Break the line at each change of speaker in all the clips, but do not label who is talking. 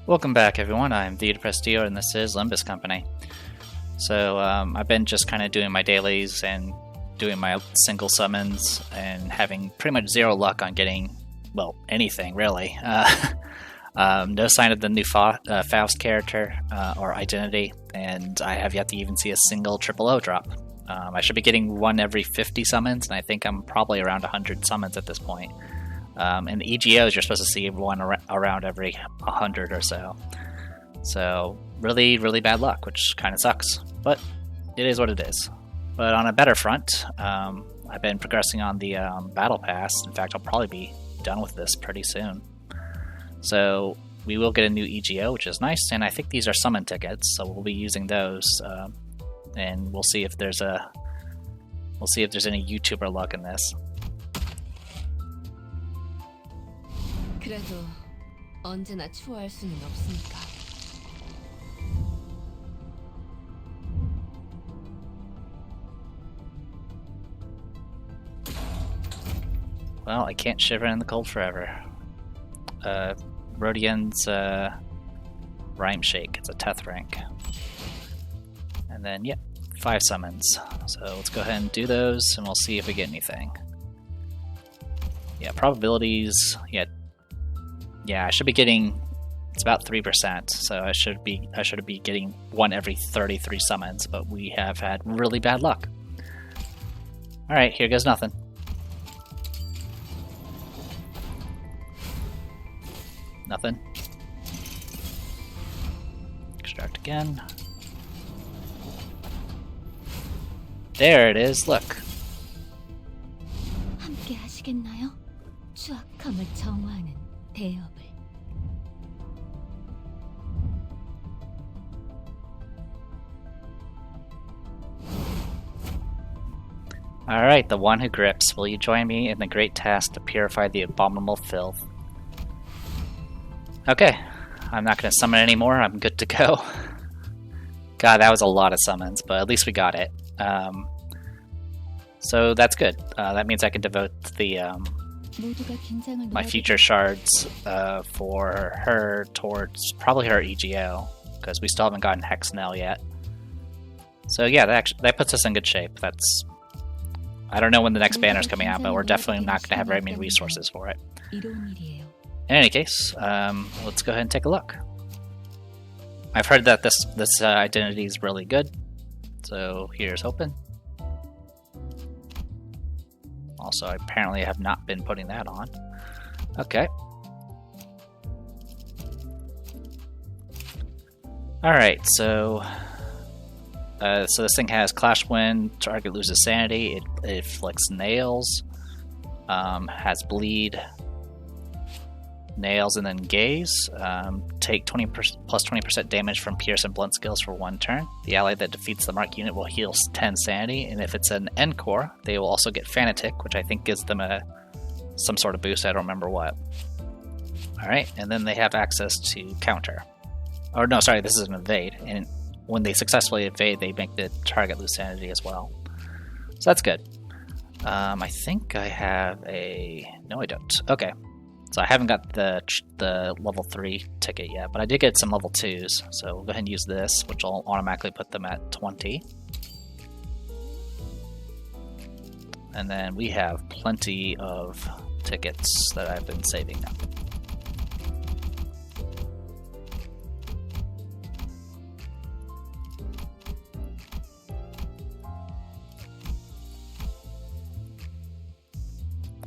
Welcome back, everyone. I'm the Depressed Dealer, and this is Limbus Company. So I've been just kind of doing my dailies and doing my single summons and having pretty much zero luck on getting, well, anything really. No sign of the new Faust character or identity, and I have yet to even see a single triple O drop. I should be getting one every 50 summons, and I think I'm probably around 100 summons at this point. And the EGOs, you're supposed to see one around every 100 or so. So really, really bad luck, which kind of sucks. But it is what it is. But on a better front, I've been progressing on the Battle Pass. In fact, I'll probably be done with this pretty soon. So we will get a new EGO, which is nice. And I think these are summon tickets, so we'll be using those. And we'll see if there's any YouTuber luck in this.
그래도 언제나 추월할 수는 없으니까.
Well, I can't shiver in the cold forever. Rodian's Rhyme Shake. It's a Teth rank. And then, yeah, 5 summons. So let's go ahead and do those, and we'll see if we get anything. Yeah, probabilities. Yeah, I should be getting. It's about 3%, so I should be getting one every 33 summons. But we have had really bad luck. All right, here goes nothing. Nothing. Extract again. There it is. Look.
함께 하시겠나요? 추악함을 정화하는 대업을.
Alright, the one who grips. Will you join me in the great task to purify the abominable filth? Okay, I'm not going to summon anymore. I'm good to go. God, that was a lot of summons, but at least we got it. So that's good. That means I can devote the my future shards for her towards probably her EGO, because we still haven't gotten Hexnell yet. So yeah, that puts us in good shape. I don't know when the next banner's coming out, but we're definitely not going to have very many resources for it. In any case, let's go ahead and take a look. I've heard that this identity is really good, so here's hoping. Also, I apparently have not been putting that on. Okay. Alright, so this thing has Clash Wind, target loses sanity, it inflicts nails, has bleed, nails, and then gaze. Take 20% plus 20% damage from pierce and blunt skills for 1 turn. The ally that defeats the mark unit will heal 10 sanity, and if it's an Encore, they will also get Fanatic, which I think gives them some sort of boost. I don't remember what. Alright, and then they have access to counter. Or no, sorry, this is an evade, and when they successfully evade, they make the target lose sanity as well. So that's good. I think I have a... No, I don't. Okay. So I haven't got the level 3 ticket yet, but I did get some level 2s. So we'll go ahead and use this, which will automatically put them at 20. And then we have plenty of tickets that I've been saving up.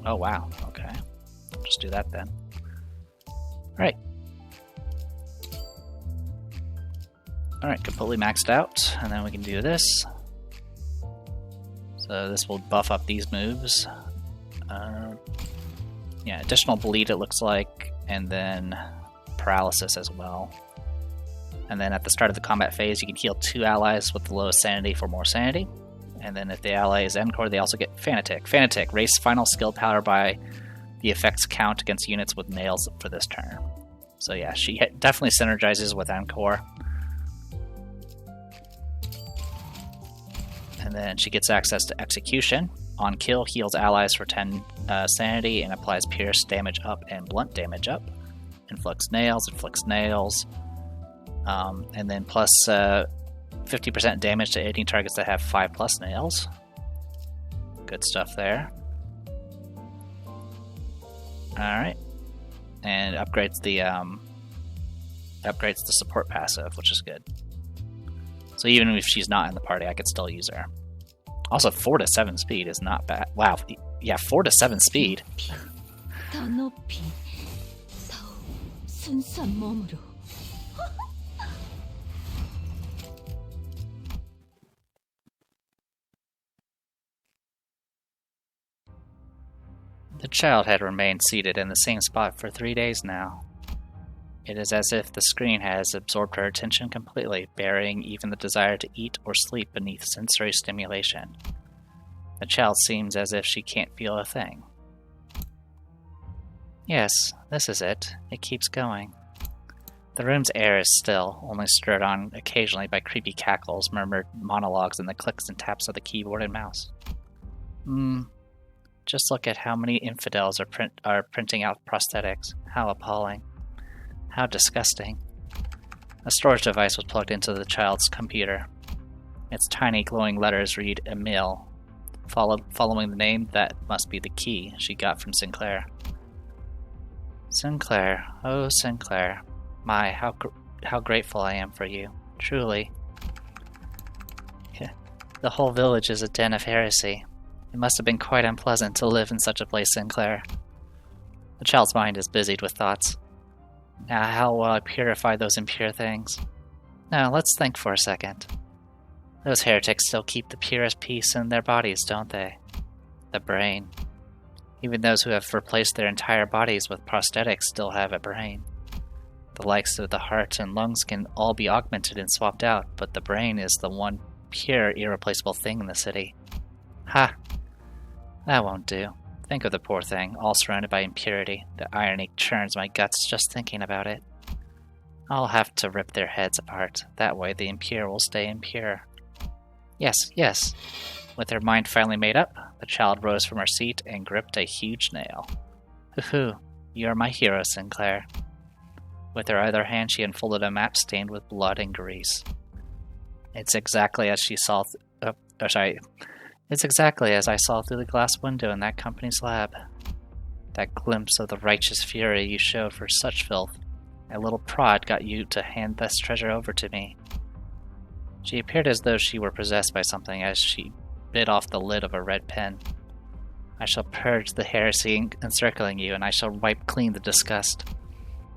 Oh wow, okay. Just do that then. Alright. Alright, completely maxed out, and then we can do this. So this will buff up these moves. Yeah, additional bleed it looks like, and then paralysis as well. And then at the start of the combat phase, you can heal 2 allies with the lowest sanity for more sanity. And then if the ally is Encore, they also get Fanatic. Fanatic, raise final skill power by the effects count against units with nails for this turn. So yeah, she definitely synergizes with Encore. And then she gets access to Execution. On kill, heals allies for 10 sanity and applies pierce damage up and blunt damage up. inflicts nails, and then plus 50% damage to any targets that have 5+ nails. Good stuff there. Alright. And upgrades the support passive, which is good. So even if she's not in the party, I could still use her. Also, 4 to 7 speed is not bad. Wow, yeah, 4 to 7 speed.
더 높이, 더 순수한 몸으로.
The child had remained seated in the same spot for 3 days now. It is as if the screen has absorbed her attention completely, burying even the desire to eat or sleep beneath sensory stimulation. The child seems as if she can't feel a thing. Yes, this is it. It keeps going. The room's air is still, only stirred on occasionally by creepy cackles, murmured monologues, and the clicks and taps of the keyboard and mouse. Just look at how many infidels are printing out prosthetics. How appalling. How disgusting. A storage device was plugged into the child's computer. Its tiny glowing letters read Emil, following the name that must be the key she got from Sinclair. Sinclair, oh Sinclair, my, how grateful I am for you, truly. The whole village is a den of heresy. It must have been quite unpleasant to live in such a place, Sinclair. The child's mind is busied with thoughts. Now how will I purify those impure things? Now let's think for a second. Those heretics still keep the purest peace in their bodies, don't they? The brain. Even those who have replaced their entire bodies with prosthetics still have a brain. The likes of the heart and lungs can all be augmented and swapped out, but the brain is the one pure, irreplaceable thing in the city. Ha! That won't do. Think of the poor thing, all surrounded by impurity. The irony churns my guts just thinking about it. I'll have to rip their heads apart. That way the impure will stay impure. Yes, yes. With her mind finally made up, the child rose from her seat and gripped a huge nail. Hoo-hoo, you are my hero, Sinclair. With her other hand, she unfolded a map stained with blood and grease. It's exactly as It's exactly as I saw through the glass window in that company's lab. That glimpse of the righteous fury you showed for such filth. A little prod got you to hand this treasure over to me. She appeared as though she were possessed by something as she bit off the lid of a red pen. I shall purge the heresy encircling you, and I shall wipe clean the disgust.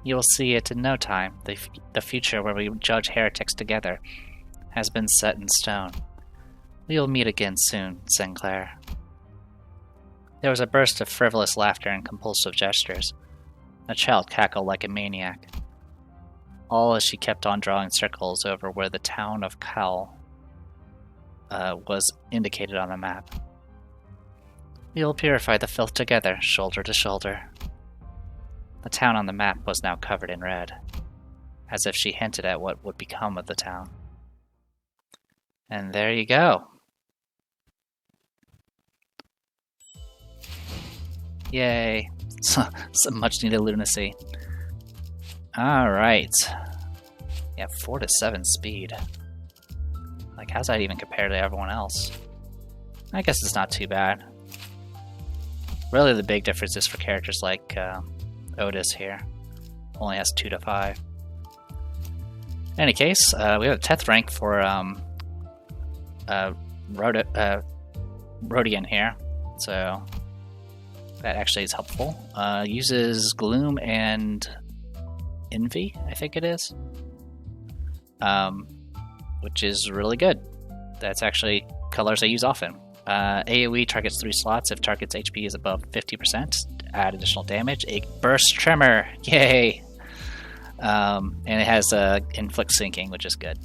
You will see it in no time. The future where we judge heretics together has been set in stone. We will meet again soon, Sinclair. There was a burst of frivolous laughter and compulsive gestures. The child cackled like a maniac. All as she kept on drawing circles over where the town of Cal was indicated on the map. We will purify the filth together, shoulder to shoulder. The town on the map was now covered in red, as if she hinted at what would become of the town. And there you go. Yay. Some much needed lunacy. Alright. Yeah, 4 to 7 speed. Like, how's that even compare to everyone else? I guess it's not too bad. Really, the big difference is for characters like Otis here. Only has 2 to 5. In any case, we have a 10th rank for Rodian here. So that actually is helpful. Uses Gloom and Envy, I think it is. Which is really good. That's actually colors I use often. AoE targets 3 slots if target's HP is above 50%. Add additional damage. A burst tremor! Yay! And it has inflict sinking, which is good.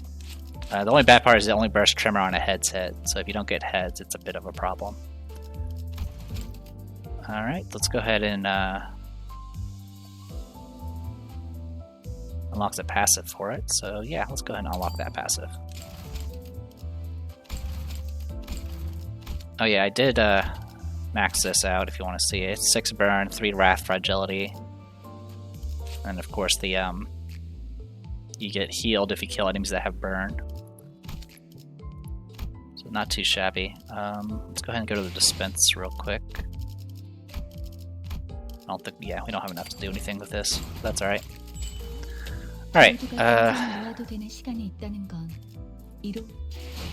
The only bad part is it only bursts tremor on a head's hit, so if you don't get heads, it's a bit of a problem. Alright, let's go ahead and unlock the passive for it. So yeah, let's go ahead and unlock that passive. Oh yeah, I did max this out if you want to see it. 6 burn, 3 wrath fragility. And of course the you get healed if you kill enemies that have burn. So not too shabby. Let's go ahead and go to the dispense real quick. I don't think, yeah, we don't have enough to do anything with this. That's alright. Alright,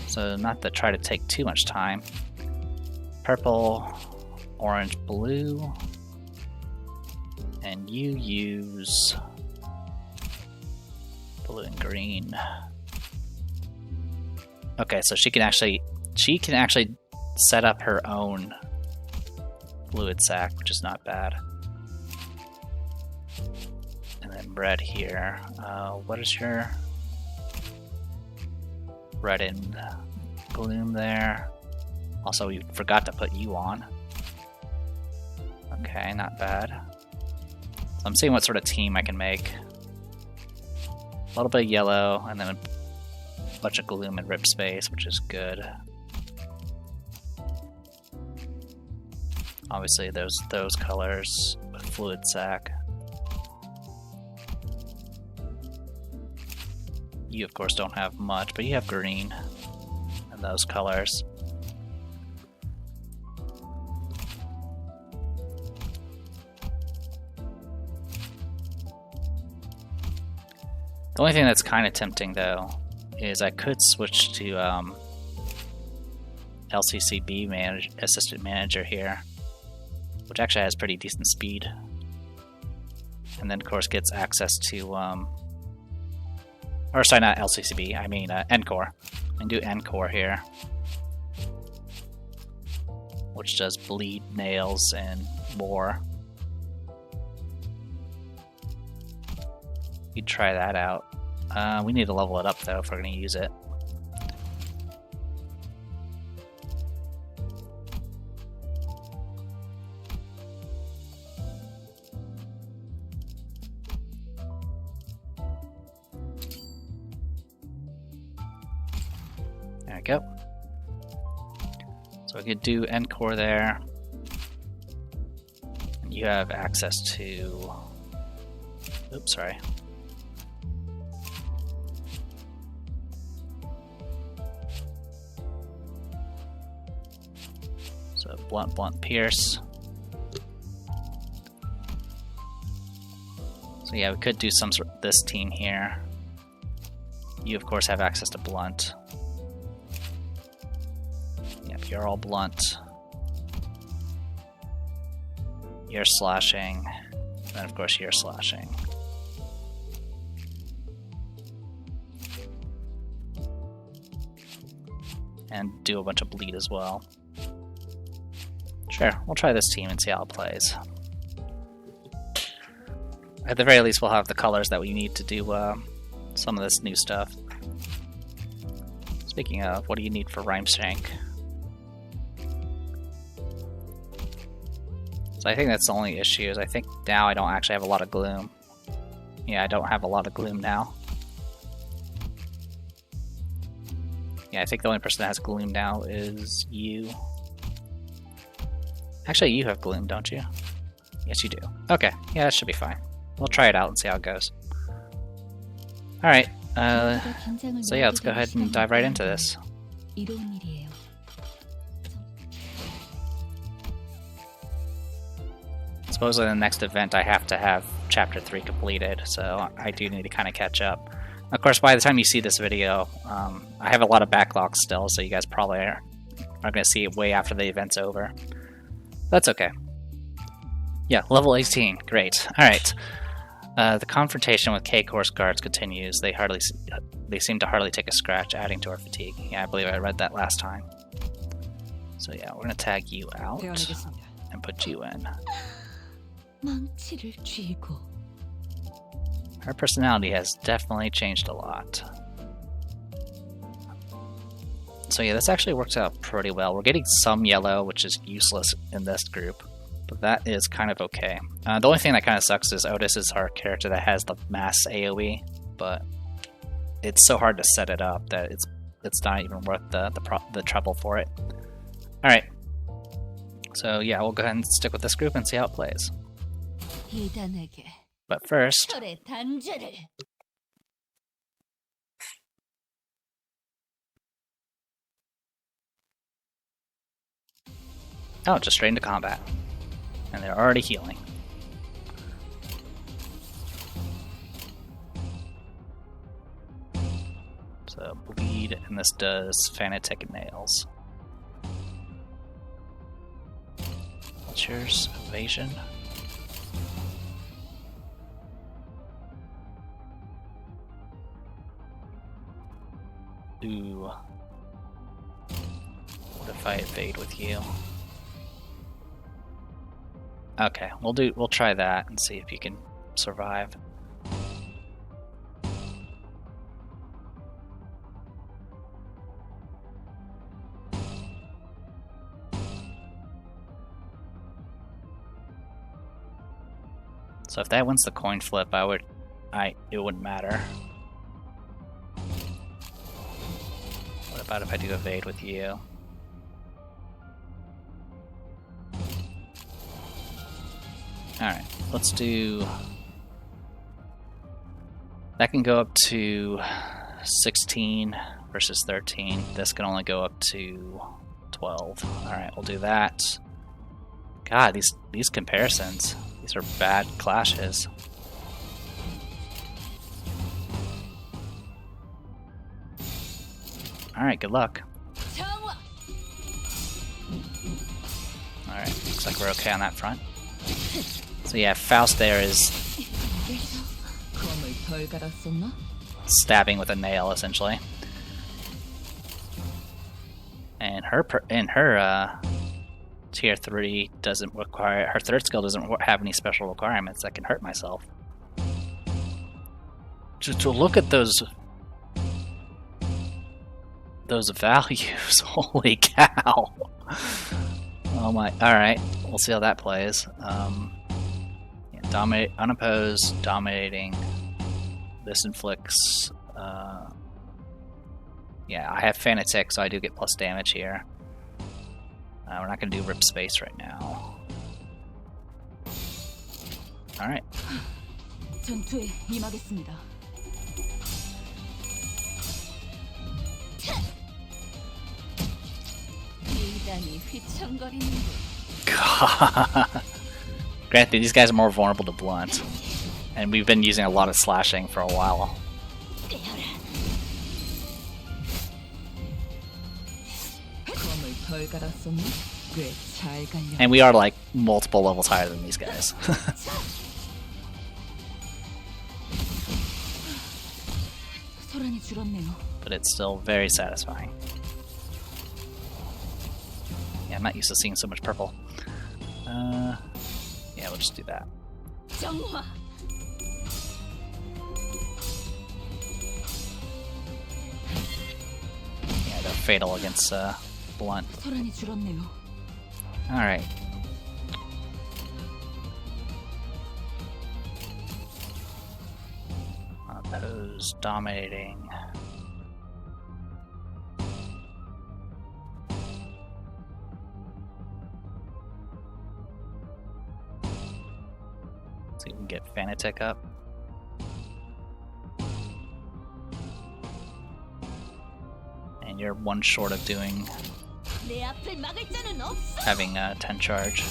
so not to try to take too much time. Purple, orange, blue, and you use blue and green. Okay, so she can actually set up her own fluid sac, which is not bad. And then red here. What is your red and gloom there? Also, we forgot to put you on. Okay, not bad. So I'm seeing what sort of team I can make. A little bit of yellow, and then a bunch of gloom and rip space, which is good. Obviously, those colors with fluid sac. You, of course, don't have much, but you have green and those colors. The only thing that's kind of tempting, though, is I could switch to LCCB assistant manager here, which actually has pretty decent speed, and then of course gets access to or sorry, not LCCB, I mean Encore. I can do Encore here, which does bleed, nails, and more. You'd try that out. We need to level it up though if we're going to use it. There we go. So we could do Encore there. And you have access to... Oops, sorry. So blunt, blunt, pierce. So yeah, we could do some sort of this team here. You of course have access to blunt. Yep, you're all blunt. You're slashing, and of course you're slashing. And do a bunch of bleed as well. Sure, we'll try this team and see how it plays. At the very least, we'll have the colors that we need to do some of this new stuff. Speaking of, what do you need for Rhymeshank? So I think that's the only issue, is I think now I don't actually have a lot of gloom. Yeah, I don't have a lot of gloom now. Yeah, I think the only person that has gloom now is you. Actually, you have gloom, don't you? Yes, you do. Okay, yeah, that should be fine. We'll try it out and see how it goes. Alright, so yeah, let's go ahead and dive right into this. Supposedly in the next event I have to have Chapter 3 completed, so I do need to kind of catch up. Of course, by the time you see this video, I have a lot of backlogs still, so you guys probably are going to see it way after the event's over. That's okay. Yeah, level 18. Great. Alright. The confrontation with K-Course guards continues. They seem to hardly take a scratch, adding to our fatigue. Yeah, I believe I read that last time. So yeah, we're going to tag you out and put you in. Her personality has definitely changed a lot. So yeah, this actually works out pretty well. We're getting some yellow, which is useless in this group, but that is kind of okay. The only thing that kind of sucks is Otis is our character that has the mass AoE, but it's so hard to set it up that it's not even worth the trouble for it. Alright, so yeah, we'll go ahead and stick with this group and see how it plays. But first,
철의 단죄를.
oh, just straight into combat. And they're already healing. So bleed, and this does Fanatic and Nails. What's yours? Evasion? Ooh. What if I evade with you? Okay, we'll try that and see if you can survive. So if that wins the coin flip, it wouldn't matter. What about if I do evade with you? Alright, let's do... That can go up to 16 versus 13. This can only go up to 12. Alright, we'll do that. God, these comparisons. These are bad clashes. Alright, good luck. Alright, looks like we're okay on that front. So yeah, Faust there is stabbing with a nail, essentially. And her tier 3 doesn't require, her third skill doesn't have any special requirements that can hurt myself. Just to look at those values, holy cow. Oh my, alright, we'll see how that plays. Yeah, dominate, unopposed, dominating. This inflicts, yeah, I have Fanatic, so I do get plus damage here. We're not going to do Rip Space right now. Alright.
전투에 임하겠습니다. 미단이 휘청거리는군.
God. Granted, these guys are more vulnerable to blunt, and we've been using a lot of slashing for a while. And we are like multiple levels higher than these guys. But it's still very satisfying. Yeah, I'm not used to seeing so much purple. Yeah, we'll just do that. Yeah, they're fatal against blunt. Alright. Opposed, dominating. So you can get Fanatic up. And you're one short of doing having 10 charge.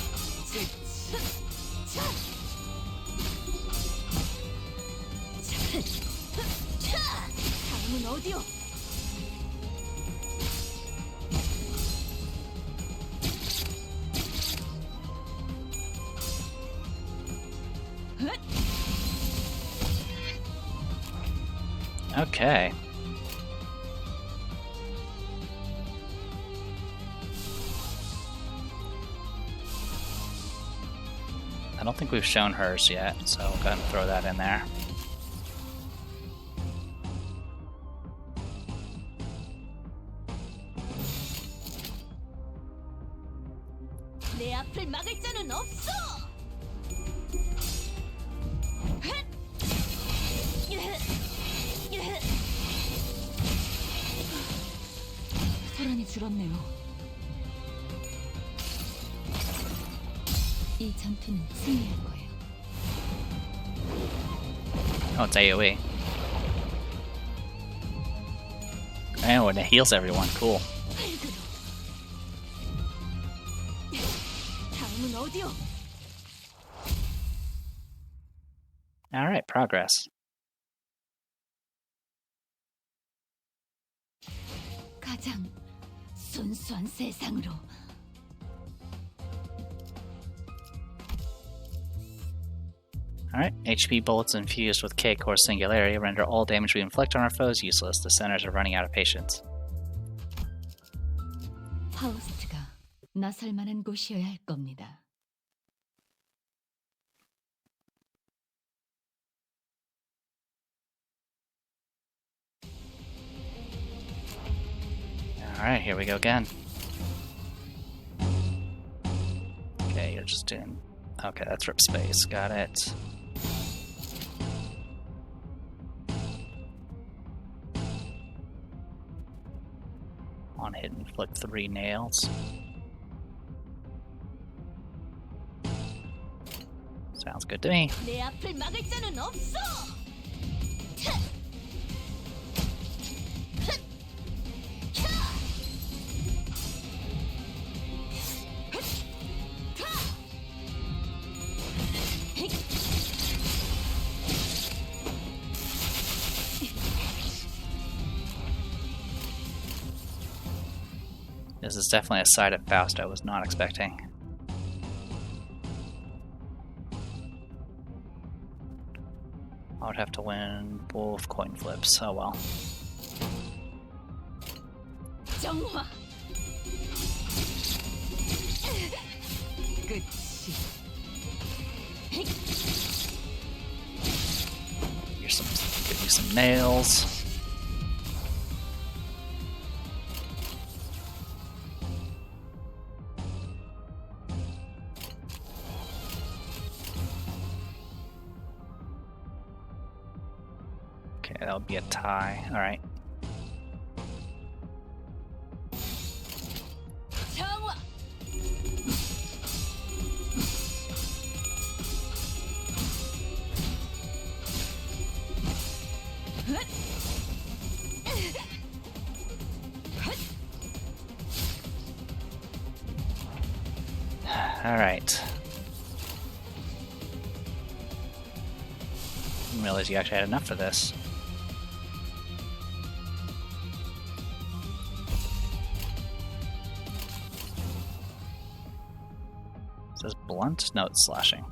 Okay. I don't think we've shown hers yet, so we'll go ahead and throw that in there.
이 전투는 승리할 거예요.
Oh, it's AoE. Oh, and it heals everyone. Cool.
다음은 어디요?
Alright, progress.
가장 순수한 세상으로.
Alright, HP bullets infused with K Core Singularity render all damage we inflict on our foes useless. The centers are running out of patience.
파우스트가 나설 만한 곳이어야 할 겁니다.
Alright, here we go again. Okay, you're just doing... Okay, that's rip space. Got it. On hit and inflict 3 nails. Sounds good to me.
내 앞을 막을 자는 없어.
This is definitely a side of Faust I was not expecting. I would have to win both coin flips. Oh well.
정화. 끝이.
Give you some nails. Okay, that would be a tie. Alright.
정화.
Alright. Didn't realize you actually had enough for this. It says blunt? No, it's slashing.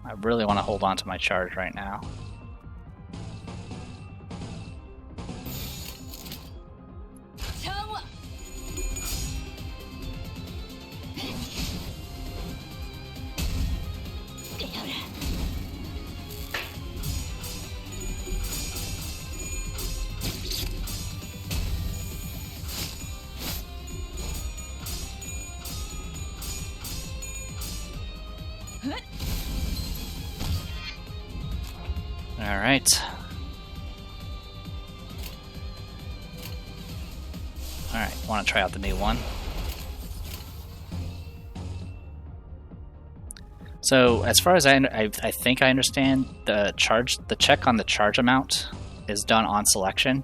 I really want to hold on to my charge right now.
정화. 깨어라.
Alright. Alright, want to try out the new one. So, as far as I think I understand, the check on the charge amount is done on selection,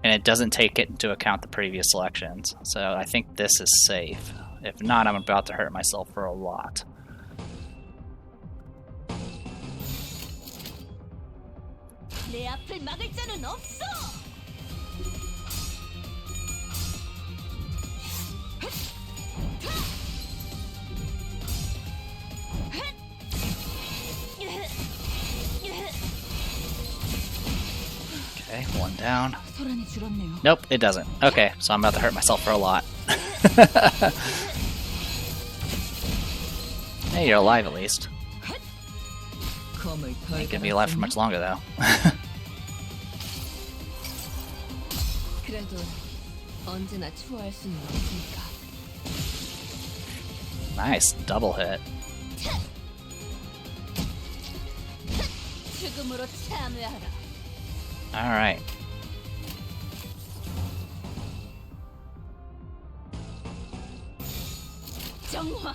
and it doesn't take it into account the previous selections. So, I think this is safe. If not, I'm about to hurt myself for a lot.
내 앞을 막을 자는 없어.
Okay, one down.
소란이 줄었네요.
Nope, it doesn't. Okay, so I'm about to hurt myself for a lot. Hey, you're alive at least. Ain't gonna be alive for much longer though.
그래도 언제나 추월할 수는 없으니까.
Nice, double hit.
죽음으로 참여하라.
Alright.
정화.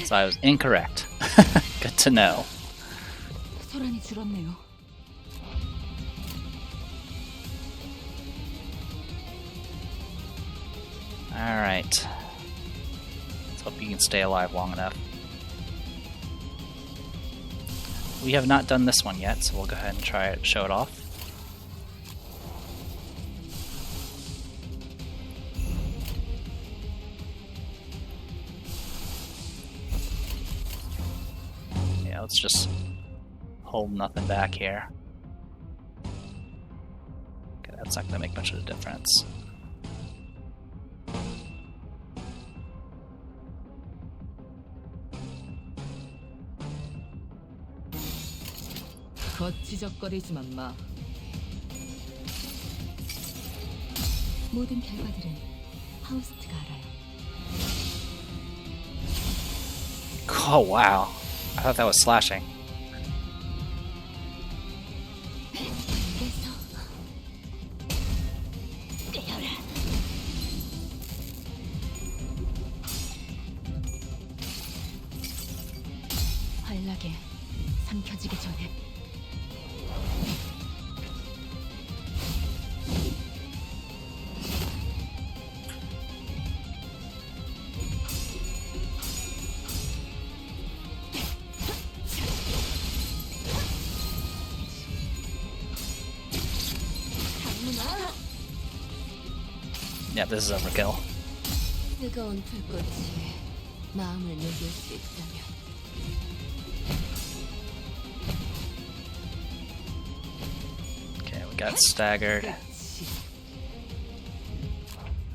So I was incorrect. Good to know.
소란이 줄었네요.
Alright. Let's hope you can stay alive long enough. We have not done this one yet, so we'll go ahead and try it, show it off. Yeah, let's just hold nothing back here. Okay, that's not going to make much of a difference.
거치적거리지만 마. 모든 결과들은 하우스트가 알아요.
Oh wow, I thought that was slashing.
그래서 깨어라. 활락에 삼켜지기 전에.
Yeah, this is overkill.
뜨거운 불꽃이 마음을 녹일 수 있다면.
Okay, we got staggered.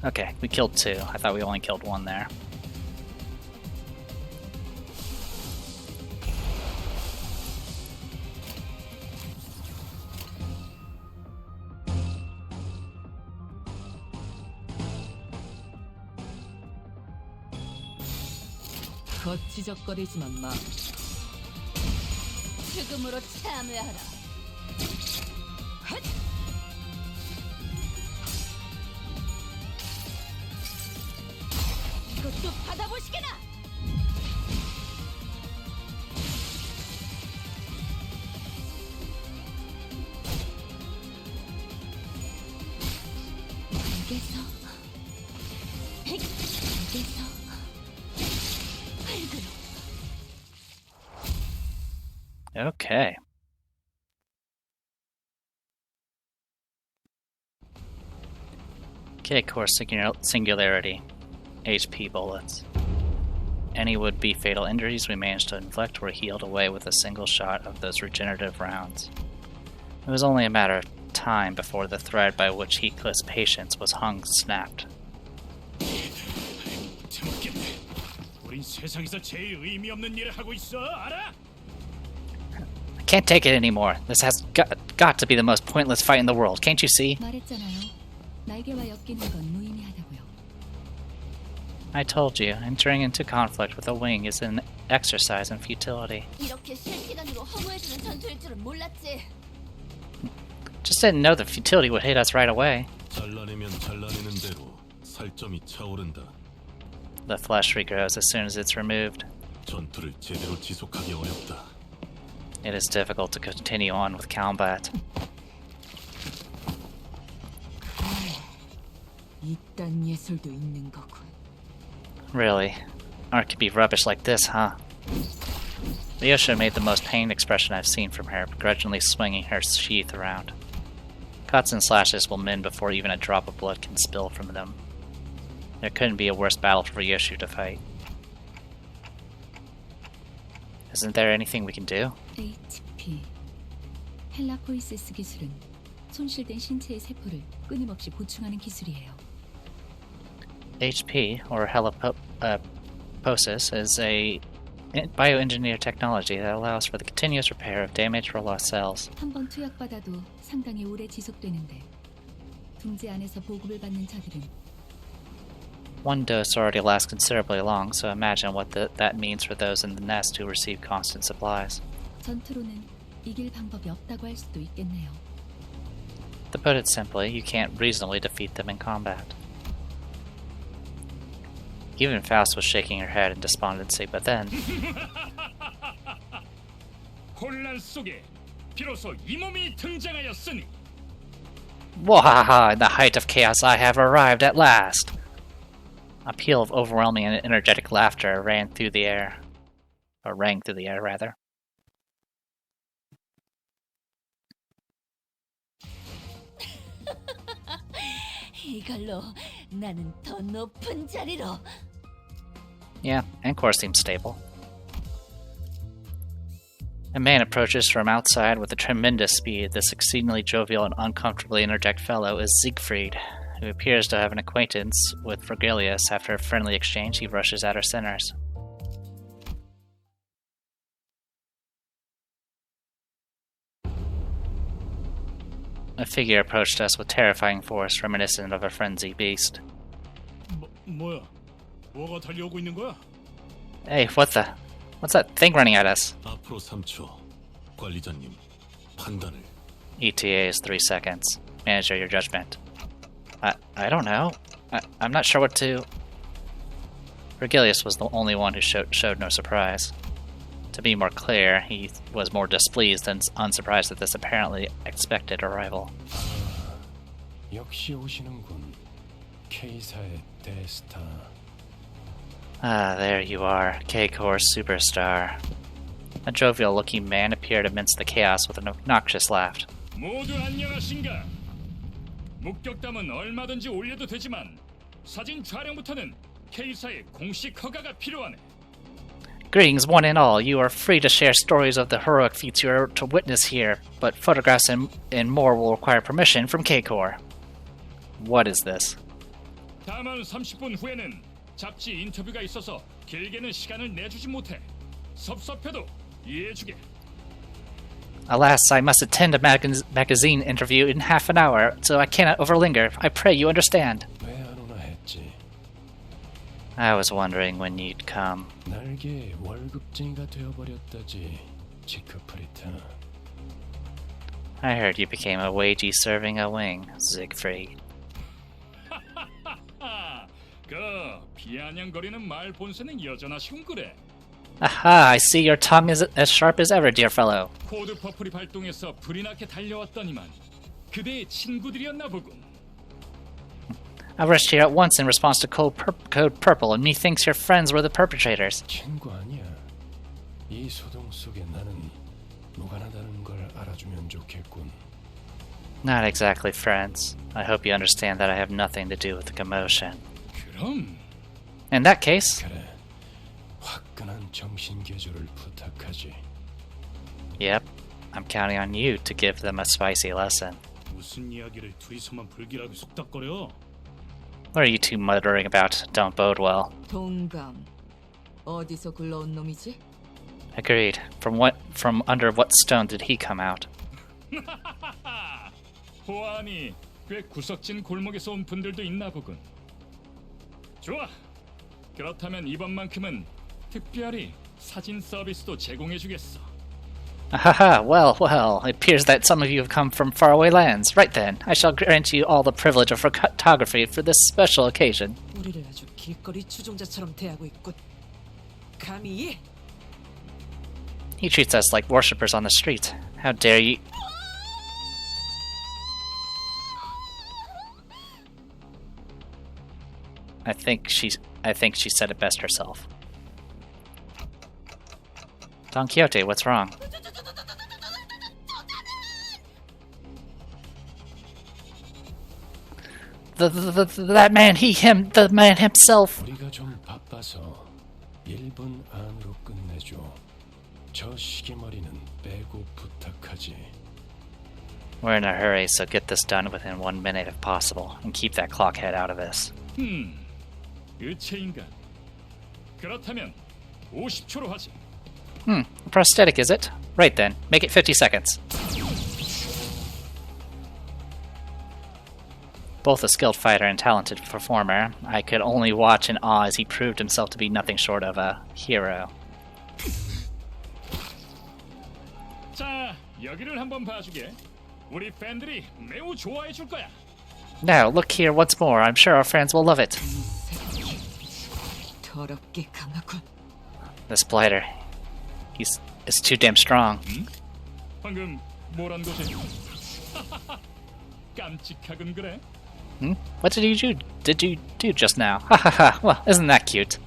Okay, we killed two. I thought we only killed one there.
거치적거리지만 마. 죽음으로 참여하라. 이것도 받아보시게나. 알겠어. 알겠어.
Okay. Okay, core singularity. HP bullets. Any would-be fatal injuries we managed to inflict were healed away with a single shot of those regenerative rounds. It was only a matter of time before the thread by which Heathcliff's patience was hung snapped. I can't take it anymore. This has got to be the most pointless fight in the world. Can't you see?
말했잖아요. 날개와 엮이는 건 무의미하다고요.
I told you, entering into conflict with a wing is an exercise in futility.
이렇게 실시간으로 허무해지는 전투일 줄은 몰랐지.
Just didn't know the futility would hit us right away.
잘라내면 잘라내는 대로 살점이 차오른다.
The flesh regrows as soon as it's removed.
전투를 제대로 지속하기 어렵다.
It is difficult to continue on with combat.
이딴 예술도 있는 거군.
Really? Art could be rubbish like this, huh? Lyosha made the most pained expression I've seen from her, begrudgingly swinging her sheath around. Cuts and slashes will mend before even a drop of blood can spill from them. There couldn't be a worse battle for Ryoshu to fight. Isn't there anything we can do?
HP. 헬라포이시스 기술은 손실된 신체의 세포를 끊임없이 보충하는 기술이에요.
HP, or heliposis, is a bioengineered technology that allows for the continuous repair of damaged or lost cells.
한번 투약받아도 상당히 오래 지속되는데 둥지 안에서 보급을 받는 자들은
One dose already lasts considerably long, so imagine what that means for those in the nest who receive constant supplies.
전투로는 이길 방법이 없다고 할 수도 있겠네요.
To put it simply, you can't reasonably defeat them in combat. Even Faust was shaking her head in despondency, but then...
혼란 속에 비로소 이 몸이 등장하였으니.
Wahaha! In the height of chaos, I have arrived at last! A peal of overwhelming and energetic laughter ran through the air. Or rang through the air, rather.
이걸로 나는 더 높은 자리로.
Yeah, Ancor seems stable. A man approaches from outside with a tremendous speed. This exceedingly jovial and uncomfortably interject fellow is Siegfried, who appears to have an acquaintance with Vergilius. After a friendly exchange, he rushes at her sinners. A figure approached us with terrifying force, reminiscent of a frenzied beast.
뭐야? 뭐가 달려오고 있는 거야?
Hey, what the? What's that thing running at us?
앞으로 3초. 관리자님, 판단을.
ETA is 3 seconds. Manager, your judgment. I don't know. I'm not sure what to... Vergilius was the only one who showed no surprise. To be more clear, he was more displeased than unsurprised at this apparently expected arrival.
역시 오시는군. K사의 대스타.
Ah, there you are, K-Core superstar. A jovial-looking man appeared amidst the chaos with an obnoxious laugh.
모두 안녕하신가? 목격담은 얼마든지 올려도 되지만 사진 촬영부터는 K사의 공식 허가가 필요하네.
Greetings, one and all. You are free to share stories of the heroic feats you are to witness here, but photographs and more will require permission from K-Core. What is this?
다만 30분 후에는 잡지 인터뷰가 있어서 길게는 시간을 내주지 못해. 섭섭해도 이해해주게.
Alas, I must attend a magazine interview in half an hour, so I cannot overlinger. I pray you understand.
왜 안 오나 했지?
I was wondering when you'd come.
날개 월급쟁이가 되어버렸다지. 지크프리타.
I heard you became a wagey serving a wing, Siegfried.
그 비아냥거리는 말 본세는 여전하시군 그래.
Aha, I see your tongue is as sharp as ever, dear fellow.
코드 퍼플이 발동해서 불이 나게 달려왔더니만 그대의 친구들이었나 보군.
I rushed here at once in response to Code Purple, and methinks your friends were the perpetrators.
친구 아니야. 이 소동 속에 나는 무관하다는 걸 알아주면 좋겠군.
Not exactly friends. I hope you understand that I have nothing to do with the commotion.
그럼
In that case,
그래. 화끈한 정신 개조를 부탁하지.
yep, I'm counting on you to give them a spicy lesson.
무슨 이야기를 둘이서만 불길하게 속닥거려?
What are you two muttering about? Don't bode well.
동감. 어디서 굴러온 놈이지?
Agreed. From under what stone did he come out?
보아하니 꽤 구석진 골목에서 온 분들도 있나 보군. 좋아. 그렇다면 이번만큼은 특별히 사진 서비스도 제공해주겠어.
Ahaha, well, it appears that some of you have come from faraway lands. Right then, I shall grant you all the privilege of photography for this special occasion.
우리를 아주 길거리 추종자처럼 대하고 있군. 감히?
He treats us like worshippers on the street. How dare you... I think she said it best herself. Don Quixote, what's wrong? That man, the man himself.
우리가 좀 바빠서 1분 안으로 끝내줘. 저 시계머리는 빼고 부탁하지.
We're in a hurry, so get this done within 1 minute if possible, and keep that clockhead out of this.
의체인간. 그렇다면 50초로 하지.
A prosthetic, is it? Right then, make it 50 seconds. Both a skilled fighter and talented performer, I could only watch in awe as he proved himself to be nothing short of a hero.
자, 여기를 한번 봐주게. 우리 팬들이 매우 좋아해 줄 거야.
Now, look here once more. I'm sure our fans will love it.
더럽게 강하군.
This blighter. It's too damn strong.
방금 뭐란 거지? 깜찍하군 그래.
What did you do just now? Hahaha. Well, isn't that cute?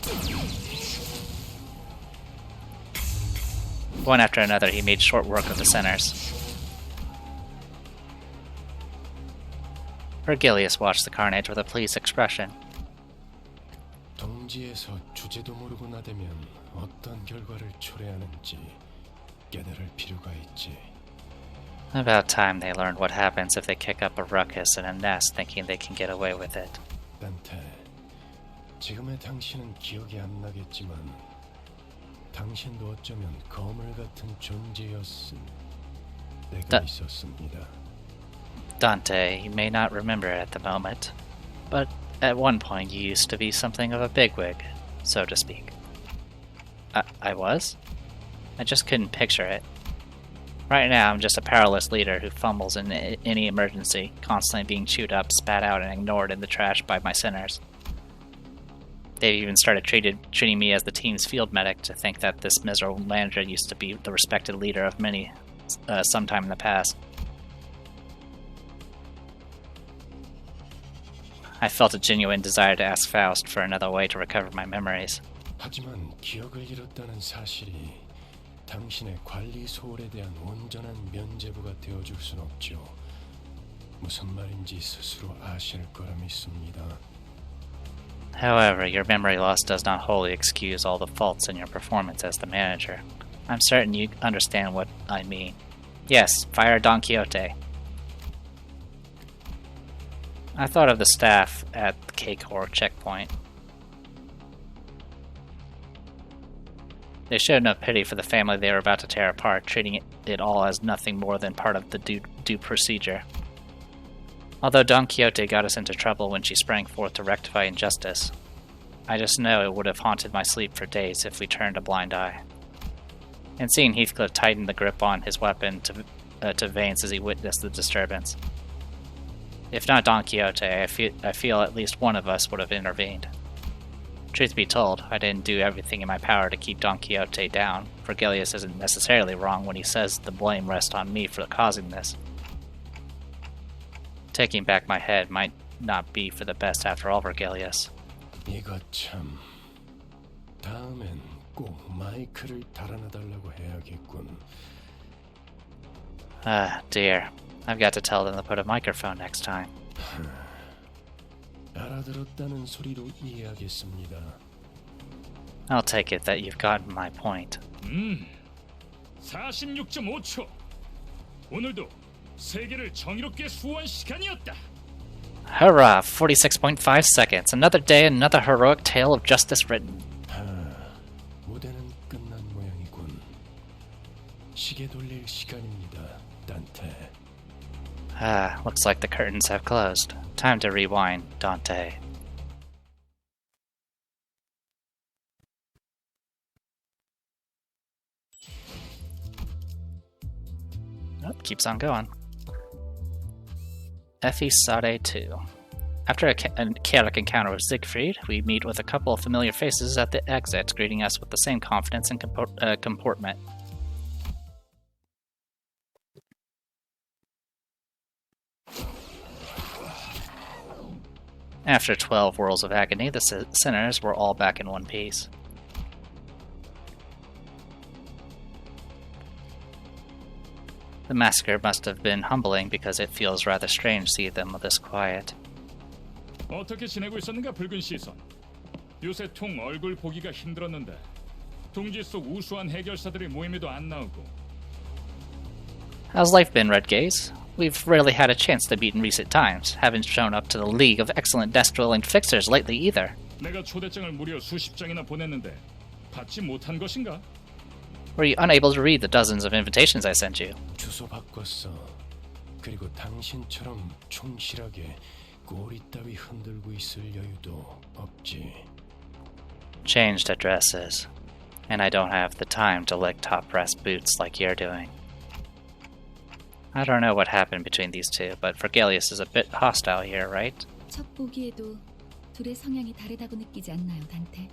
One after another, he made short work of the sinners. Virgilius watched the carnage with a pleased expression.
동지에서 주제도 모르고 나대면 어떤 결과를 초래하는지 깨달을 필요가 있지.
About time they learned what happens if they kick up a ruckus in a nest thinking they can get away with it.
단테, 지금의 당신은 기억이 안 나겠지만 당신도 어쩌면 거물 같은 존재였음. 내가 있었습니다.
Dante, you may not remember it at the moment, but at one point you used to be something of a bigwig, so to speak. I was? I just couldn't picture it. Right now I'm just a powerless leader who fumbles in any emergency, constantly being chewed up, spat out, and ignored in the trash by my sinners. They've even started treating me as the team's field medic to think that this miserable manager used to be the respected leader of many sometime in the past. I felt a genuine desire to ask Faust for another way to recover my memories.
하지만 기억을 잃었다는 사실이 당신의 관리 소홀에 대한 온전한 면죄부가 되어줄 순 없죠. 무슨 말인지 스스로 아실 거라 믿습니다.
However, your memory loss does not wholly excuse all the faults in your performance as the manager. I'm certain you understand what I mean. Yes, fire Don Quixote. I thought of the staff at the K-Corps checkpoint. They showed no pity for the family they were about to tear apart, treating it all as nothing more than part of the due procedure. Although Don Quixote got us into trouble when she sprang forth to rectify injustice, I just know it would have haunted my sleep for days if we turned a blind eye. And seeing Heathcliff tighten the grip on his weapon to Vane's as he witnessed the disturbance. If not Don Quixote, I feel at least one of us would have intervened. Truth be told, I didn't do everything in my power to keep Don Quixote down. Virgilius isn't necessarily wrong when he says the blame rests on me for causing this. Taking back my head might not be for the best after all, Virgilius.
이거 참... 다음엔 꼭 마이크를 달아나달라고 해야겠군.
Ah, dear. I've got to tell them to put a microphone next time.
알아들었다는 소리로 이해하겠습니다.
I'll take it that you've gotten my point.
46.5초. 오늘도 세계를 정의롭게 수호한 시간이었다.
Hurrah! 46.5 seconds. Another day, another heroic tale of justice written.
무대는 끝난 모양이군. 시계 돌릴 시간입니다, 단테.
Looks like the curtains have closed. Time to rewind, Dante. Nope, keeps on going. Effie Sade 2. After a chaotic encounter with Siegfried, we meet with a couple of familiar faces at the exit, greeting us with the same confidence and comportment. After 12 whirls of agony, the sinners were all back in one piece. The massacre must have been humbling because it feels rather strange to see them this quiet.
어떻게 지내고 있었는가 붉은 시선. 요새 통 얼굴 보기가 힘들었는데 둥지 속 우수한 해결사들의 모임에도 안 나오고.
How's life been, Red Gaze? We've rarely had a chance to meet in recent times. Haven't shown up to the League of Excellent Desk-Dwelling Fixers lately either.
내가 초대장을 무려 수십 장이나 보냈는데 받지 못한 것인가?
Were you unable to read the dozens of invitations I sent you?
주소 바꿨어. 그리고 당신처럼 충실하게 꼬리 따위 흔들고 있을 여유도 없지.
Changed addresses. And I don't have the time to lick top brass boots like you're doing. I don't know what happened between these two, but Virgilius is a bit hostile here, right?
첫 보기에도 둘의 성향이 다르다고 느끼지 않나요, 단테?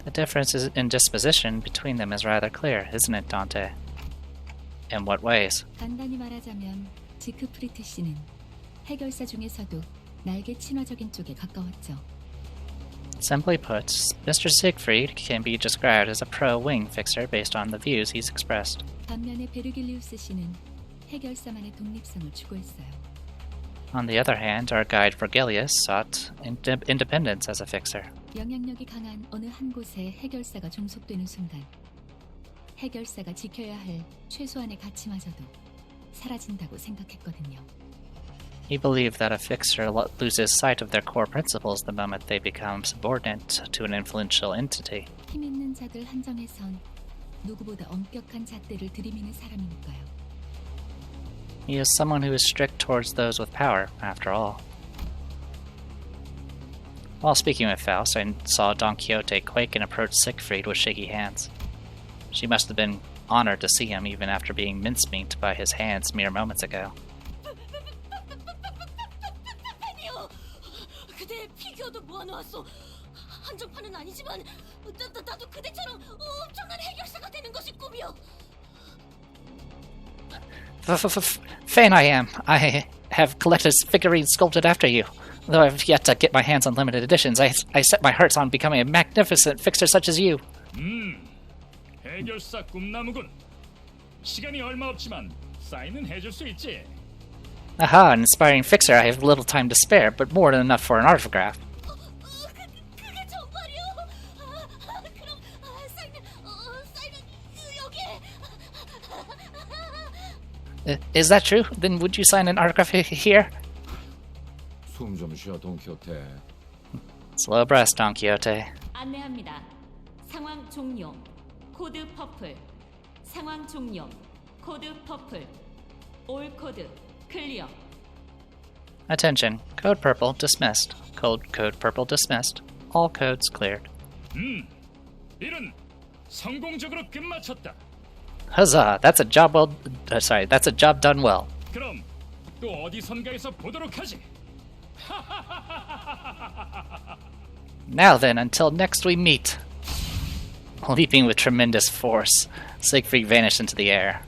The difference in disposition between them is rather clear, isn't it, Dante? In what ways?
간단히 말하자면 지크프리트 씨는 해결사 중에서도 날개 친화적인 쪽에 가까웠죠.
Simply put, Mr. Siegfried can be described as a pro-wing fixer based on the views he's expressed.
반면에 베르길리우스 씨는 해결사만의 독립성을 추구했어요.
On the other hand, our guide Vergilius sought independence as a fixer.
영향력이 강한 어느 한 곳에 해결사가 종속되는 순간 해결사가 지켜야 할 최소한의 가치마저도 사라진다고 생각했거든요.
He believed that a fixer loses sight of their core principles the moment they become subordinate to an influential entity.
힘 있는 자들 한정에선 누구보다 엄격한 잣대를 들이미는 사람이니까요.
He is someone who is strict towards those with power, after all. While speaking with Faust, I saw Don Quixote quake and approach Siegfried with shaky hands. She must have been honored to see him even after being mincemeat by his hands mere moments ago.
팬이요. 그대 피규어도 모아놓았어. 한정판은 아니지만 나도 그대처럼 엄청난 해결사가 되는 것이 꿈이요.
Fain I am. I have collected figurines sculpted after you. Though I've yet to get my hands on limited editions, I set my hearts on becoming a magnificent fixer such as you.
해결사 꿈나무군. 시간이 얼마 없지만 사인은 해줄 수 있지.
Aha, an inspiring fixer, I have little time to spare, but more than enough for an autograph.
그게 정말이요? 그럼 사인은 여기.
Is that true? Then would you sign an autograph here?
숨 좀 쉬어, 돈키호테.
Slow breath, Don Quixote.
안내합니다. 상황 종료. 코드 퍼플. 상황 종료. 코드 퍼플. 올 코드 클리어.
Attention. Code purple dismissed. Code purple dismissed. All codes cleared.
일은 성공적으로 끝마쳤다.
Huzzah! That's a job that's a job done well.
그럼 또 어디선가에서 보도록 하지.
Now then, until next we meet. Leaping with tremendous force, Siegfried vanished into the air.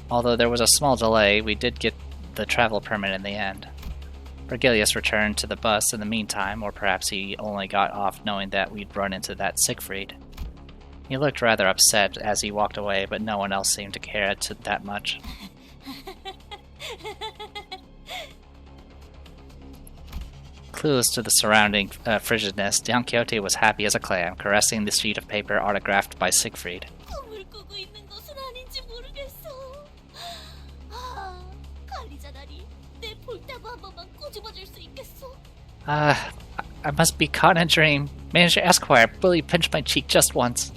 Although there was a small delay, we did get the travel permit in the end. Vergilius returned to the bus in the meantime, or perhaps he only got off knowing that we'd run into that Siegfried. He looked rather upset as he walked away, but no one else seemed to care that much. Clueless to the surrounding frigidness, Don Quixote was happy as a clam, caressing the sheet of paper autographed by Siegfried.
꿈을 꾸고 있는 것은 아닌지 모르겠어. 관리자다니, 내 볼따구 한 번만 꼬집어줄 수 있겠어?
I must be caught in a dream. Manager Esquire, will you pinch my cheek just once?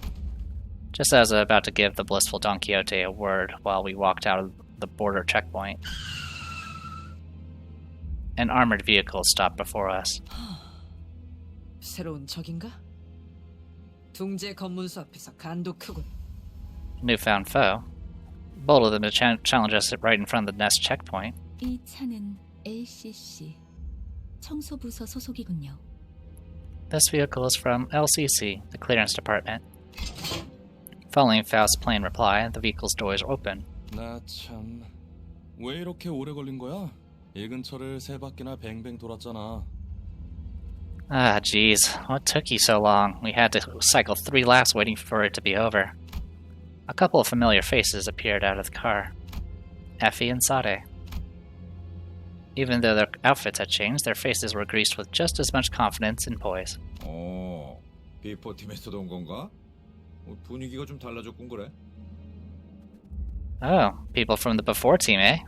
Just as I was about to give the blissful Don Quixote a word while we walked out of the border checkpoint, an armored vehicle stopped before us.
새로운 적인가? 둥지 검문소 앞에서 간도 크군.
Newfound foe. Bold of them to challenge us right in front of the next checkpoint.
이 차는 LCC 청소부서 소속이군요.
This vehicle is from LCC, the clearance department. Following Faust's plain reply, the vehicle's doors open.
나 참... 왜 이렇게 오래 걸린 거야? 이 근처를 세 바퀴나 뱅뱅 돌았잖아.
Ah, jeez. What took you so long? We had to cycle 3 laps waiting for it to be over. A couple of familiar faces appeared out of the car. Effie and Sade. Even though their outfits had changed, their faces were greased with just as much confidence and poise.
비포팀에서도 온 건가? 분위기가 좀 달라졌군 그래.
Oh, people from the before team, eh?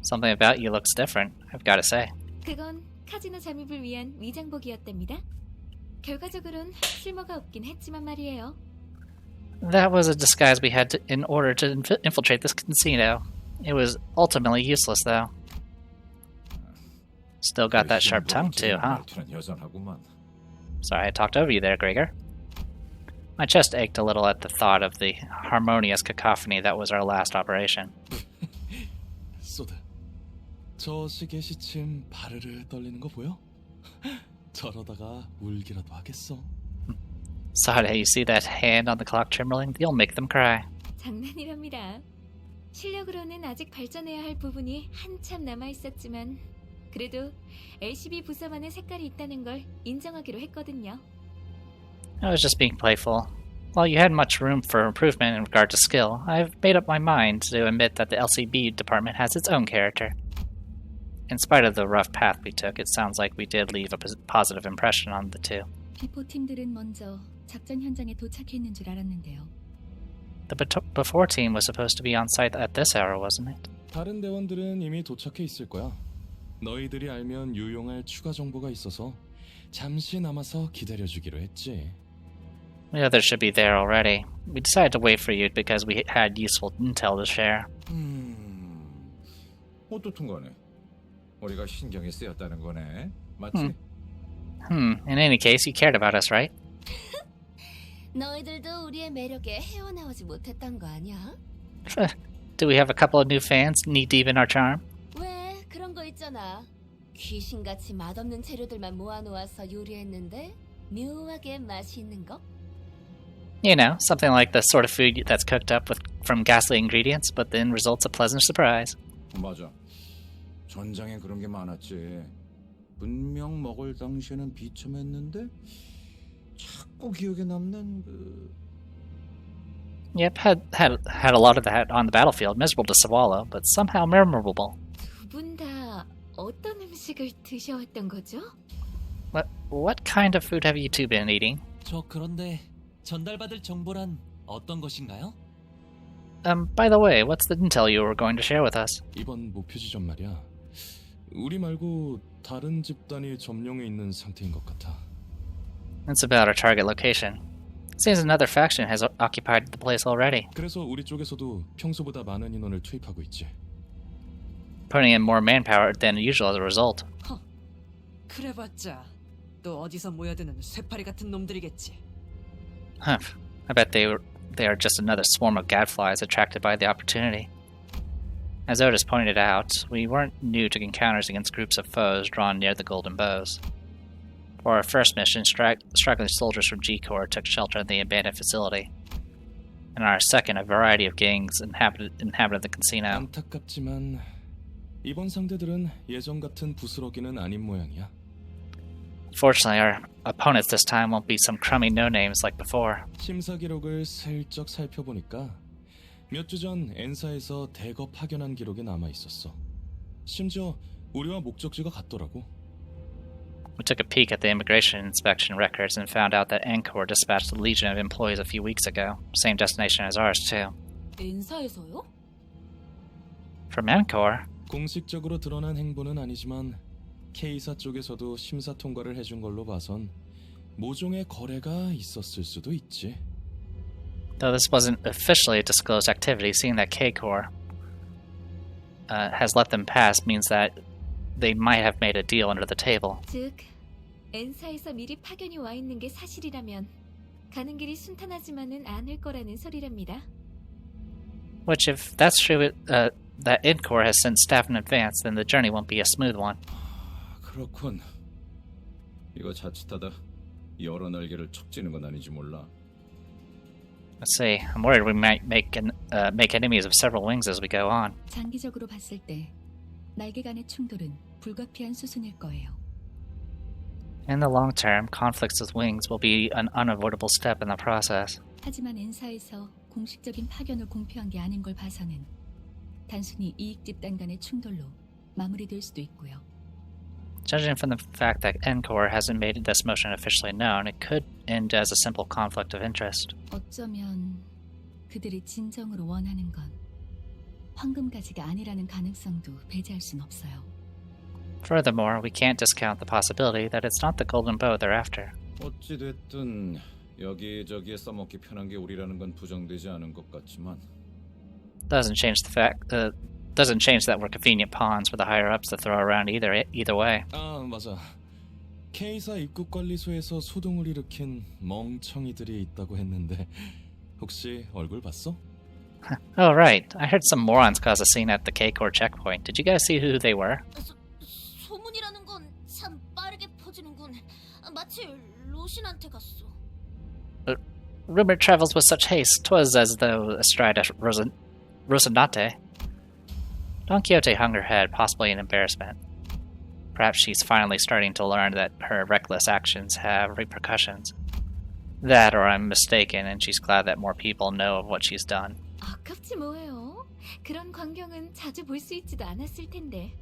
Something about you looks different, I've got to say.
그건 카지노 잠입을 위한 위장복이었답니다. 결과적으로는 쓸모가 없긴 했지만 말이에요.
That was a disguise we had in order to infiltrate this casino. It was ultimately useless, though. Still got that sharp tongue, too, huh? Sorry, I talked over you there, Gregor. My chest ached a little at the thought of the harmonious cacophony that was our last operation.
소드, 저 시계 시침 바르르 떨리는 거 보여? 저러다가 울기라도 하겠어.
Sada, you see that hand on the clock, Timberling? You'll make them cry.
장난이랍니다. 실력으로는 아직 발전해야 할 부분이 한참 남아 있었지만 그래도 LCB 부서만의 색깔이 있다는 걸 인정하기로 했거든요.
I was just being playful. While you had much room for improvement in regard to skill, I've made up my mind to admit that the LCB department has its own character. In spite of the rough path we took, it sounds like we did leave a positive impression on the two.
비포 팀들은 먼저 작전 현장에 도착했는 줄 알았는데요.
The before team was supposed to be on site at this hour, wasn't it?
다른 대원들은 이미 도착해 있을 거야. 너희들이 알면 유용할 추가 정보가 있어서 잠시 남아서 기다려주기로 했지.
The others should be there already. We decided to wait for you because we had useful intel to share.
어떻든 간에 우리가 신경이 쓰였다는 거네. 맞지?
In any case, you cared about us, right?
너희들도 우리의 매력에 헤어나오지 못했던 거 아니야?
Do we have a couple of new fans knee-deep in our charm?
왜 그런 거 있잖아. 귀신같이 맛없는 재료들만 모아놓아서 요리했는데 묘하게 맛이 있는 거?
You know, something like the sort of food that's cooked up from ghastly ingredients, but then results a pleasant surprise.
맞아. 전장에 그런 게 많았지. 분명 먹을 당시에는 비참했는데 자꾸 기억에 남는 그...
Yep, had a lot of that on the battlefield, miserable to swallow, but somehow memorable.
두 분 다 어떤 음식을 드셔왔던 거죠?
What kind of food have you two been eating?
저 그런데 전달받을 정보란 어떤 것인가요?
By the way, what's the intel you were going to share with us?
이번 목표 지점 말이야. 우리 말고 다른 집단이 점령해 있는 상태인 것 같아.
It's about our target location. Seems another faction has occupied the place already.
그래서 우리 쪽에서도 평소보다 많은 인원을 투입하고 있지.
Putting in more manpower than usual as a result.
그래봤자 또 어디서 모여드는 쇠파리 같은 놈들이겠지.
Humph. I bet they are just another swarm of gadflies attracted by the opportunity. As Otis pointed out, we weren't new to encounters against groups of foes drawn near the Golden Bows. For our first mission, straggling soldiers from G-Corps took shelter in the abandoned facility. In our second, a variety of gangs inhabited the casino.
안타깝지만 이번 상대들은 예전 같은 부스러기는 아닌 모양이야.
Fortunately, our opponents this time won't be some crummy no-names like before.
심사 기록을 슬쩍 살펴보니까 몇 주 전 엔사에서 대거 파견한 기록이 남아 있었어. 심지어 우리와 목적지가 같더라고.
We took a peek at the immigration inspection records and found out that Encore dispatched a legion of employees a few weeks ago. Same destination as ours, too.
엔사에서요?
From Encore?
공식적으로 드러난 행보는 아니지만 K사 쪽에서도 심사 통과를 해준 걸로 봐선 모종의 거래가 있었을 수도 있지.
Though this wasn't officially a disclosed activity, seeing that K-Corps has let them pass means that they might have made a deal under the table.
즉, 엔사에서 미리 파견이 와 있는 게 사실이라면 가는 길이 순탄하지만은 않을 거라는 소리랍니다.
Which, if that's true, that Encore has sent staff in advance, then the journey won't be a smooth one.
그렇군. 이거 자칫하다 여러 날개를 척 찌는 건 아닌지 몰라.
Let's see. I'm worried we might make enemies of several wings as we go on.
장기적으로 봤을 때 날개 간의 충돌은 불가피한 수순일 거예요.
In the long term, conflicts with wings will be an unavoidable step in the process.
하지만 엔사에서 공식적인 파견을 공표한 게 아닌 걸 봐서는 단순히 이익 집단 간의 충돌로 마무리될 수도 있고요.
Judging from the fact that Encore hasn't made this motion officially known, it could end as a simple conflict of interest.
어쩌면 그들이 진정으로 원하는 건 황금가지가 아니라는 가능성도 배제할 순 없어요.
Furthermore, we can't discount the possibility that it's not the golden bow they're after.
어찌됐든 여기저기에 써먹기 편한 게 우리라는 건 부정되지 않은 것 같지만
Doesn't change that we're convenient pawns for the higher-ups to throw around either way.
아, 맞아. K사 입국관리소에서 소동을 일으킨 멍청이들이 있다고 했는데 혹시 얼굴 봤어?
Oh, right. I heard some morons cause a scene at the K-Corps checkpoint. Did you guys see who they were?
소문이라는 건 참 빠르게 퍼지는군. 마치 로신한테 갔어.
Rumor travels with such haste. 'Twas as though astride a Rosinante. Don Quixote hung her head, possibly in embarrassment. Perhaps she's finally starting to learn that her reckless actions have repercussions. That, or I'm mistaken, and she's glad that more people know of what she's done.
아깝지 뭐예요. 그런 광경은 자주 볼 수 있지도 않았을 텐데.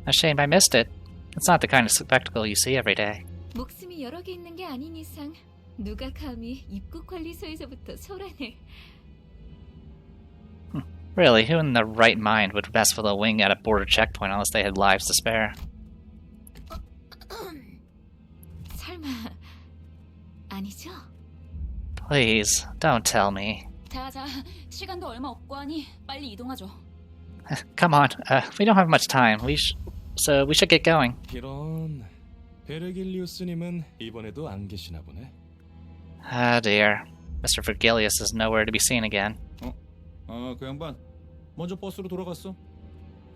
A shame I missed it. It's not the kind of spectacle you see every day.
목숨이 여러 개 있는 게 아닌 이상 누가 감히 입국 관리소에서부터 소란을.
Really, who in their right mind would mess with a wing at a border checkpoint unless they had lives to spare?
설마 아니죠?
Please, don't tell me.
자, 시간도 얼마 없고 하니 빨리 이동하죠.
Come on, we don't have much time. So we should get going.
이런 베르길리우스님은 이번에도 안 계시나 보네.
Ah, dear. Mr. Vergilius is nowhere to be seen again.
그 양반 먼저 버스로 돌아갔어.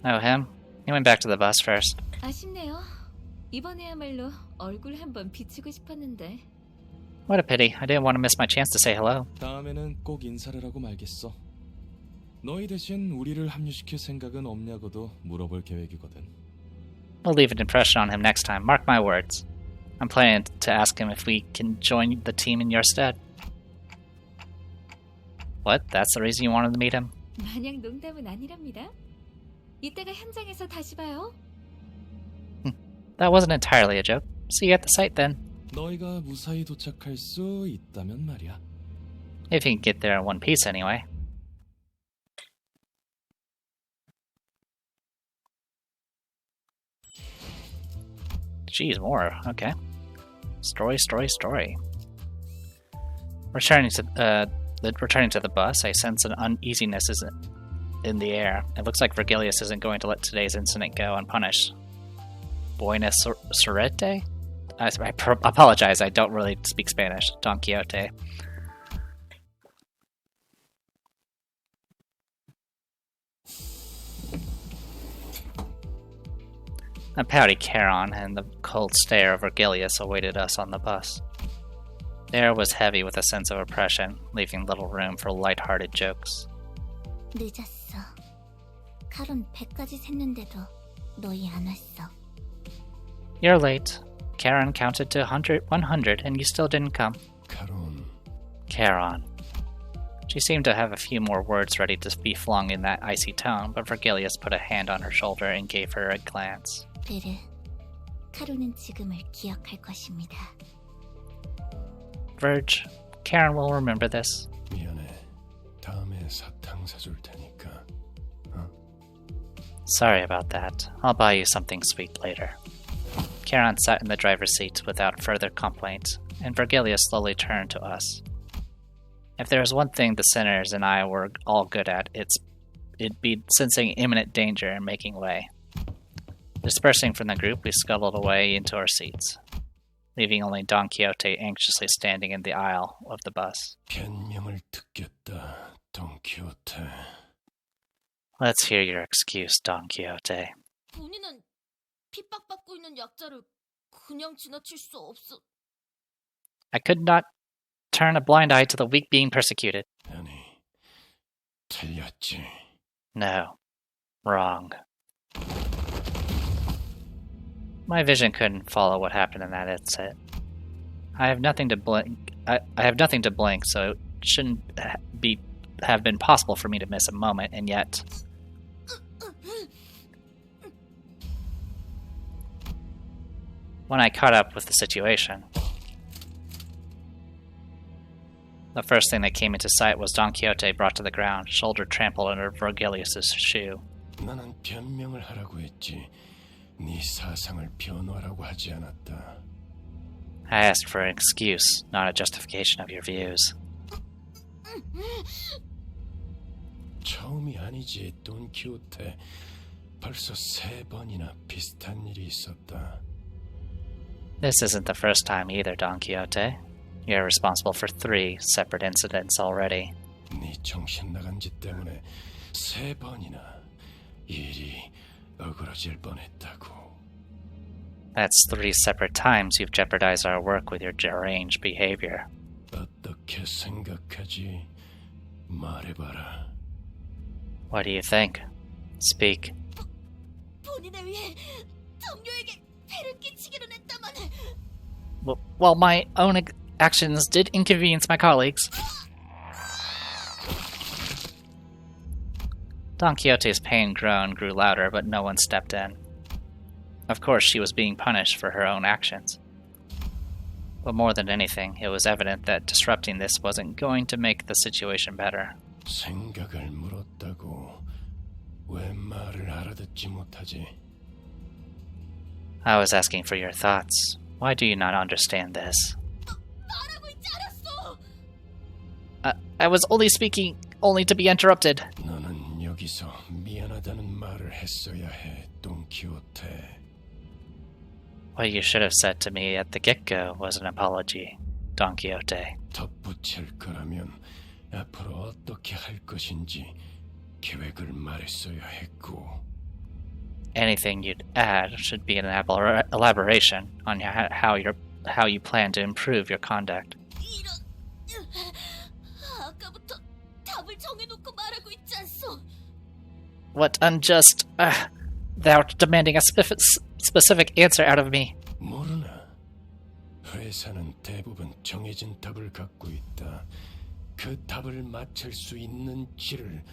Oh, him? He went back to the bus first.
아쉽네요. 이번에야말로 얼굴 한번 비추고 싶었는데.
What a pity. I didn't want to miss my chance to say hello.
다음에는 꼭 인사를 하고 말겠어. 너희 대신 우리를 합류시킬 생각은 없냐고도 물어볼 계획이거든.
We'll leave an impression on him next time. Mark my words. I'm planning to ask him if we can join the team in your stead. What? That's the reason you wanted to meet him?
마냥 농담은 아니랍니다. 이따가 현장에서 다시 봐요.
That wasn't entirely a joke. See you at the site then.
너희가 무사히 도착할 수 있다면 말이야.
If you can get there in one piece anyway. Geez, more. Okay. Story. Returning to the bus, I sense an uneasiness in the air. It looks like Vergilius isn't going to let today's incident go unpunished. Buena Suerte? I apologize, I don't really speak Spanish. Don Quixote. A pouty Charon and the cold stare of Vergilius awaited us on the bus. The air was heavy with a sense of oppression, leaving little room for light-hearted jokes.
늦었어. 카론 100까지 샜는데도 너희 안 왔어.
You're late. Charon counted to 100 and you still didn't come. Charon. She seemed to have a few more words ready to be flung in that icy tone, but Vergilius put a hand on her shoulder and gave her a glance.
베르, 카론은 지금을 기억할 것입니다.
Verge, Charon will remember this.
미안해. 다음에 사탕 사줄 테니까.
Sorry about that. I'll buy you something sweet later. Charon sat in the driver's seat without further complaint, and Vergilius slowly turned to us. If there was one thing the sinners and I were all good at, it'd be sensing imminent danger and making way. Dispersing from the group, we scuttled away into our seats, leaving only Don Quixote anxiously standing in the aisle of the bus.
변명을 듣겠다, Don Quixote.
Let's hear your excuse, Don Quixote.
본인은 핍박받고 있는 약자를 그냥 지나칠 수 없어.
I could not turn a blind eye to the weak being persecuted.
아니, 틀렸지.
No. Wrong. My vision couldn't follow what happened in that instant. I have nothing to blink. I have nothing to blink, so it shouldn't have been possible for me to miss a moment, and yet. When I caught up with the situation, the first thing that came into sight was Don Quixote brought to the ground, shoulder trampled under Vergilius' shoe.
나는 변명을 하라고 했지. 네 사상을 변호하라고 하지 않았다.
I asked for an excuse, not a justification of your views.
처음이 아니지, 돈 키호테. 벌써 3번이나 비슷한 일이 있었다.
This isn't the first time either, Don Quixote. You're responsible for 3 separate incidents already.
네 정신 나간 짓 때문에 3번이나 일이 어그러질 뻔했다고.
That's 3 separate times you've jeopardized our work with your deranged behavior.
어떻게 생각하지? 말해봐라.
What do you think? Speak.
본인을 위해 동료에게 폐를 끼치기로 했다만.
Well, my own actions did inconvenience my colleagues. Don Quixote's pain groan grew louder, but no one stepped in. Of course, she was being punished for her own actions. But more than anything, it was evident that disrupting this wasn't going to make the situation better.
생각을 물었다고 왜 말을 알아듣지 못하지?
I was asking for your thoughts. Why do you not understand this?
말하고 있지 않았어.
I was only speaking, only to be interrupted.
너는 여기서 미안하다는 말을 했어야 해, 돈키호테.
What you should have said to me at the get-go was an apology, Don Quixote.
덧붙일 거라면 앞으로 어떻게 할 것인지 계획을 말했어야 했고.
Anything you'd add should be an elaboration on how you plan to improve your conduct.
이런 아까부터 답을 정해놓고 말하고 있지 않소.
What unjust... thou demanding a specific answer out of me.
모르나? 회사는 대부분 정해진 답을 갖고 있다. 그 답을 맞출 수 있는지를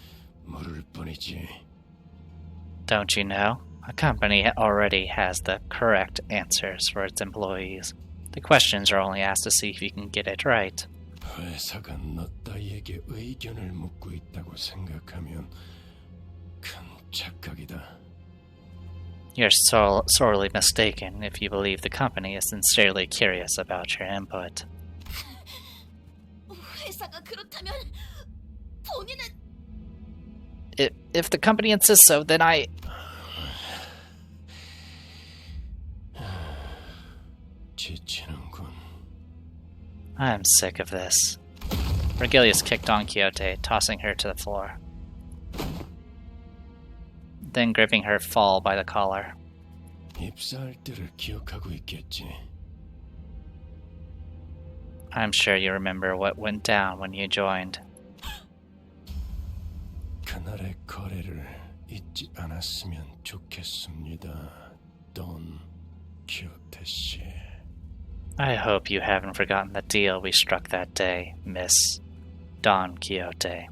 물을 뿐이지.
Don't you know? A company already has the correct answers for its employees. The questions are only asked to see if you can get it right.
회사가 너 따위에게 의견을 묻고 있다고 생각하면 큰 착각이다.
You're sorely mistaken if you believe the company is sincerely curious about your input.
회사가 그렇다면 본인은
If the company insists so, then I...
지치는군.
I'm sick of this. Virgilius kicked Don Quixote, tossing her to the floor. Then gripping her fall by the collar.
입사할 때를 기억하고 있겠지.
I'm sure you remember what went down when you joined.
그날의 거래를 잊지 않았으면 좋겠습니다, 돈 키호테 씨.
I hope you haven't forgotten the deal we struck that day, Miss Don Quixote.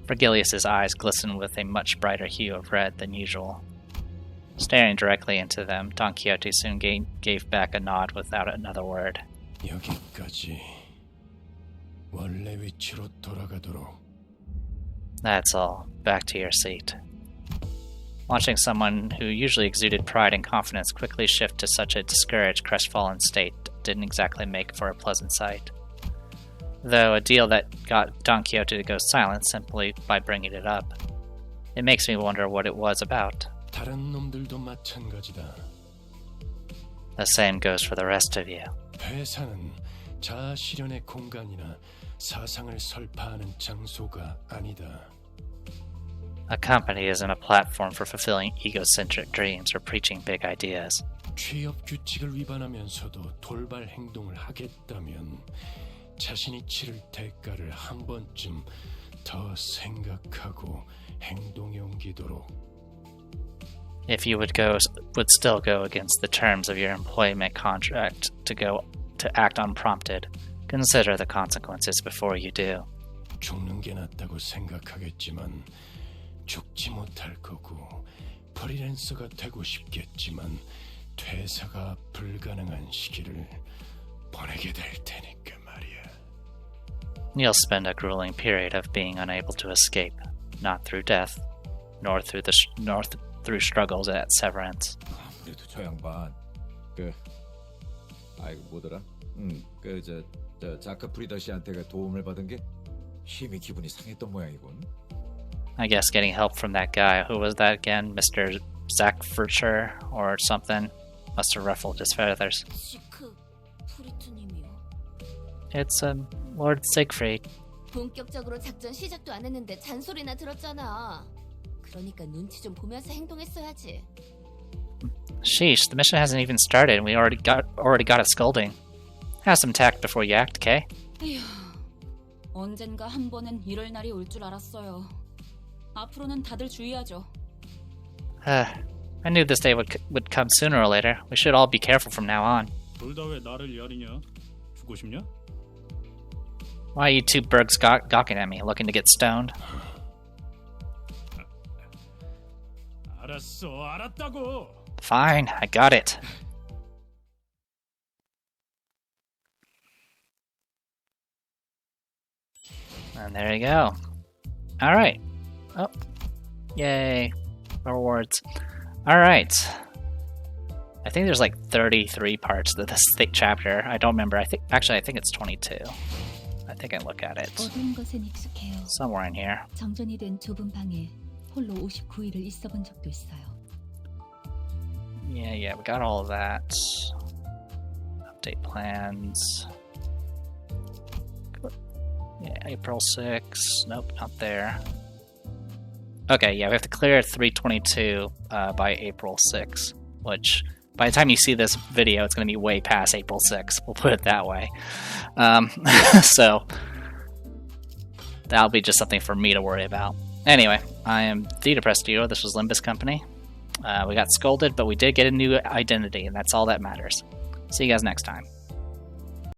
Virgilius's eyes glistened with a much brighter hue of red than usual. Staring directly into them, Don Quixote soon gave back a nod without another word.
여기까지. 원래 위치로 돌아가도록.
That's all. Back to your seat. Watching someone who usually exuded pride and confidence quickly shift to such a discouraged, crestfallen state didn't exactly make for a pleasant sight. Though a deal that got Don Quixote to go silent simply by bringing it up. It makes me wonder what it was about.
다른 놈들도 마찬가지다.
The same goes for the rest of you.
회사는 자아 실현의 공간이나 사상을 설파하는 장소가 아니다.
A company isn't a platform for fulfilling egocentric dreams or preaching big ideas.
취업 규칙을 위반하면서도 돌발 행동을 하겠다면 자신이 치를 대가를 한 번쯤 더 생각하고 행동에 옮기도록.
If you would still go against the terms of your employment contract to act unprompted, consider the consequences before you do.
죽는 게 낫다고 생각하겠지만 죽지 못할 거고 프리랜서가 되고 싶겠지만 퇴사가 불가능한 시기를 보내게 될 테니까 말이야.
You'll spend a grueling period of being unable to escape, not through death, nor through struggles at severance.
그래도 저 양반 뭐더라? 저 자크 프리더 씨한테 도움을 받은 게 힘이 기분이 상했던 모양이군.
I guess getting help from that guy, who was that again? Mr. Zackfurcher or something? Must have ruffled his feathers.
시크 프리트님이요.
It's Lord Siegfried.
본격적으로 작전 시작도 안 했는데 잔소리나 들었잖아. 그러니까 눈치 좀 보면서 행동했어야지.
Sheesh, the mission hasn't even started and we already got a scolding. Have some tact before you act, okay?
에휴, 언젠가 한 번은 이럴 날이 올 줄 알았어요. 앞으로는 다들 주의하죠.
I knew this day would come sooner or later. We should all be careful from now on.
둘 다 왜 나를 야리냐? 죽고 싶냐?
Why are you two bergs gawking at me, looking to get stoned?
알았어, 알았다고.
Fine, I got it. And there you go. Alright. Oh. Yay. Rewards. Alright. I think there's like 33 parts to this thick chapter. I don't remember. I think it's 22. I think I look at it.
어두운 것엔 익숙해요.
Somewhere in here.
정전이 된 좁은 방에 홀로 59일을 있어본 적도 있어요.
Yeah, we got all of that. Update plans. Yeah, April 6. Nope, not there. Okay, yeah, we have to clear 322 by April 6, which by the time you see this video, it's going to be way past April 6. We'll put it that way. So that'll be just something for me to worry about. Anyway, I am the Depressed Hero. This was Limbus Company. We got scolded, but we did get a new identity, and that's all that matters. See you guys next time.